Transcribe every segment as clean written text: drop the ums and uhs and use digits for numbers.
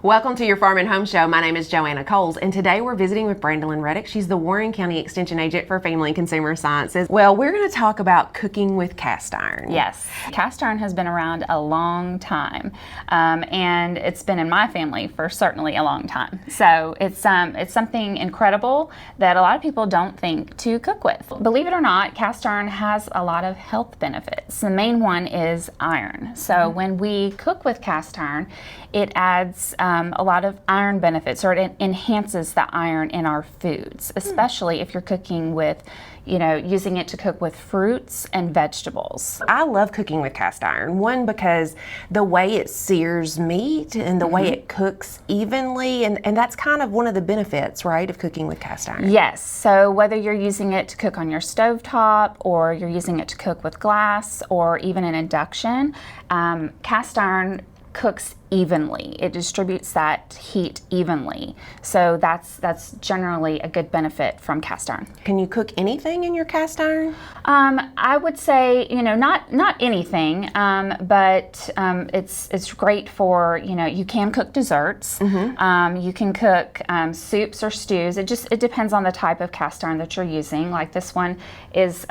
Welcome to your Farm and Home Show. My name is Joanna Coles, and today we're visiting with Brandalyn Reddick. She's the Warren County Extension Agent for Family and Consumer Sciences. Well, we're going to talk about cooking with cast iron. Yes, cast iron has been around a long time, and it's been in my family for certainly a long time. So it's something incredible that a lot of people don't think to cook with. Believe it or not, cast iron has a lot of health benefits. The main one is iron. So when we cook with cast iron, it adds a lot of iron benefits, or it enhances the iron in our foods, especially if you're cooking with, using it to cook with fruits and vegetables. I love cooking with cast iron. One, because the way it sears meat and the way it cooks evenly, and that's kind of one of the benefits, right, of cooking with cast iron. Yes, so whether you're using it to cook on your stovetop, or you're using it to cook with glass, or even an induction, cast iron cooks evenly. It distributes that heat evenly. So that's generally a good benefit from cast iron. Can you cook anything in your cast iron? I would say, not anything, but it's great for, you can cook desserts. You can cook soups or stews. It depends on the type of cast iron that you're using. Like this one is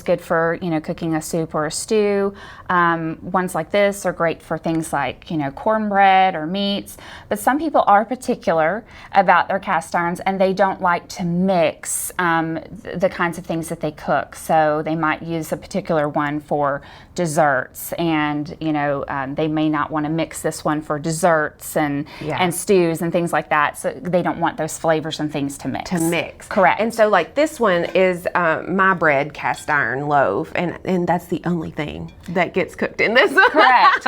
good for, cooking a soup or a stew. Ones like this are great for things like, cornbread or meats, but some people are particular about their cast irons and they don't like to mix the kinds of things that they cook. So they might use a particular one for desserts, and they may not want to mix this one for desserts and stews and things like that. So they don't want those flavors and things to mix. Correct. And so like this one is my bread cast iron loaf, and that's the only thing that gets cooked in this. Correct.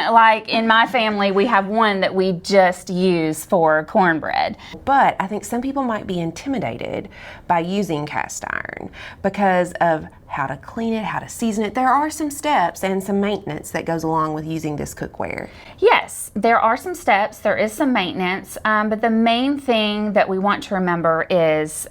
Like in my family, we have one that we just use for cornbread. But I think some people might be intimidated by using cast iron because of how to clean it, how to season it. There are some steps and some maintenance that goes along with using this cookware. Yes, there are some steps, there is some maintenance, but the main thing that we want to remember is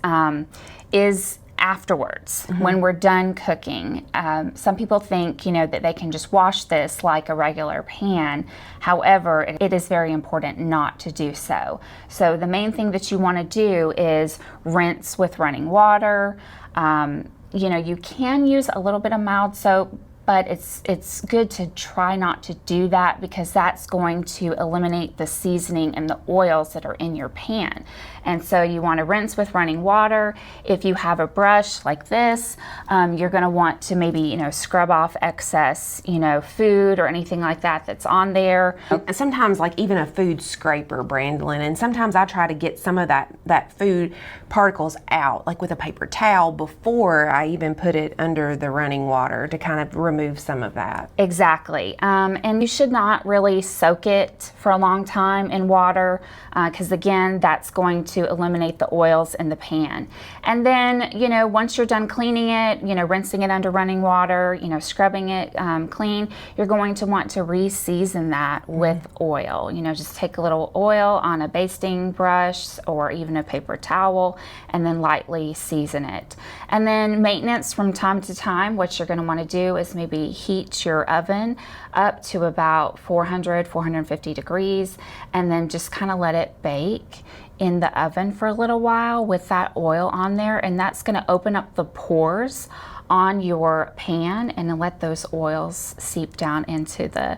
afterwards, when we're done cooking. Some people think, that they can just wash this like a regular pan. However, it is very important not to do so. So the main thing that you want to do is rinse with running water. You can use a little bit of mild soap, but it's good to try not to do that, because that's going to eliminate the seasoning and the oils that are in your pan. And so you want to rinse with running water. If you have a brush like this, you're going to want to maybe scrub off excess food or anything like that that's on there. And sometimes like even a food scraper, Brandalyn, and sometimes I try to get some of that food particles out, like with a paper towel, before I even put it under the running water to kind of remove some of that. Exactly. And you should not really soak it for a long time in water, because again, that's going to eliminate the oils in the pan. And then, once you're done cleaning it, rinsing it under running water, scrubbing it clean, you're going to want to re-season that with oil. Just take a little oil on a basting brush or even a paper towel, and then lightly season it. And then maintenance from time to time, what you're going to want to do is maybe heat your oven up to about 450 degrees, and then just kind of let it bake in the oven for a little while with that oil on there, and that's going to open up the pores on your pan and let those oils seep down into the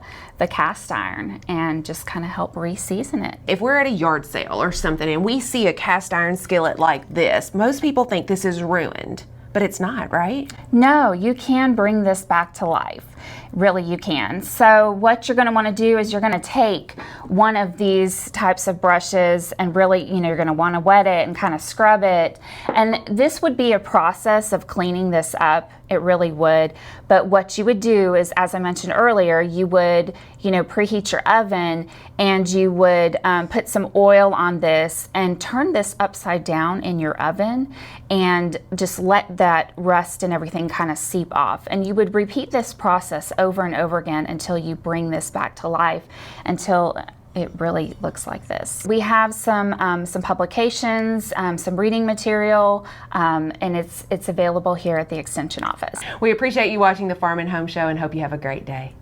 cast iron and just kind of help re-season it. If we're at a yard sale or something and we see a cast iron skillet like this, most people think this is ruined, but it's not, right? No, you can bring this back to life. Really, you can. So what you're going to want to do is you're going to take one of these types of brushes and really, you're going to want to wet it and kind of scrub it. And this would be a process of cleaning this up. It really would. But what you would do is, as I mentioned earlier, you would, preheat your oven, and you would put some oil on this and turn this upside down in your oven and just let that rust and everything kind of seep off. And you would repeat this process over and over again until you bring this back to life, until it really looks like this. We have some publications, some reading material, and it's available here at the Extension office. We appreciate you watching the Farm and Home Show and hope you have a great day.